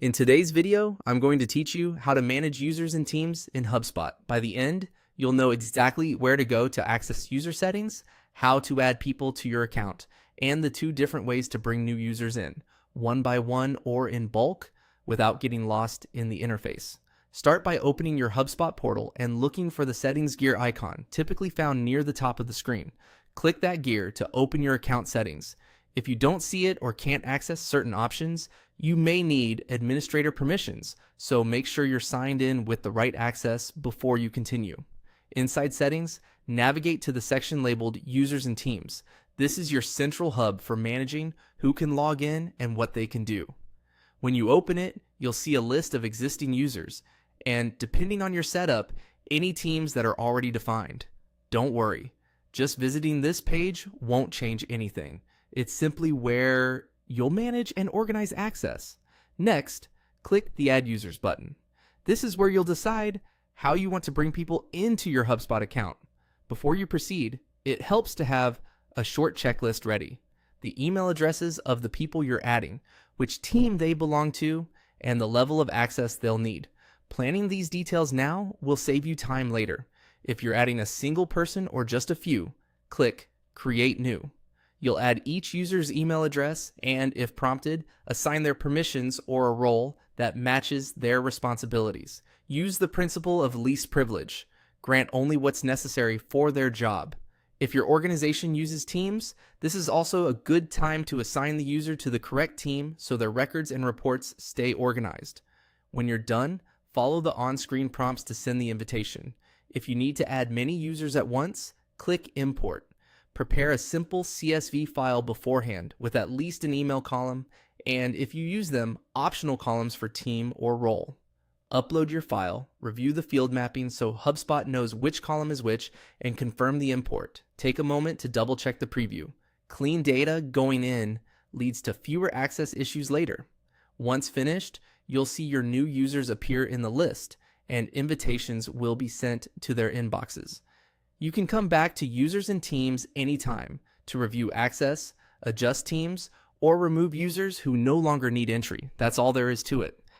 In today's video, I'm going to teach you how to manage users and teams in HubSpot. By the end, you'll know exactly where to go to access user settings, how to add people to your account, and the two different ways to bring new users in, one by one or in bulk, without getting lost in the interface. Start by opening your HubSpot portal and looking for the settings gear icon, typically found near the top of the screen. Click that gear to open your account settings. If you don't see it or can't access certain options, you may need administrator permissions, so make sure you're signed in with the right access before you continue. Inside settings, navigate to the section labeled Users and Teams. This is your central hub for managing who can log in and what they can do. When you open it, you'll see a list of existing users, and depending on your setup, any teams that are already defined. Don't worry, just visiting this page won't change anything. It's simply where you'll manage and organize access. Next, click the Add Users button. This is where you'll decide how you want to bring people into your HubSpot account. Before you proceed, it helps to have a short checklist ready. The email addresses of the people you're adding, which team they belong to, and the level of access they'll need. Planning these details now will save you time later. If you're adding a single person or just a few, click Create New. You'll add each user's email address and, if prompted, assign their permissions or a role that matches their responsibilities. Use the principle of least privilege. Grant only what's necessary for their job. If your organization uses teams, this is also a good time to assign the user to the correct team so their records and reports stay organized. When you're done, follow the on-screen prompts to send the invitation. If you need to add many users at once, click Import. Prepare a simple CSV file beforehand with at least an email column, and if you use them, optional columns for team or role. Upload your file, review the field mapping so HubSpot knows which column is which, and confirm the import. Take a moment to double check the preview. Clean data going in leads to fewer access issues later. Once finished, you'll see your new users appear in the list, and invitations will be sent to their inboxes. You can come back to users and teams anytime to review access, adjust teams, or remove users who no longer need entry. That's all there is to it.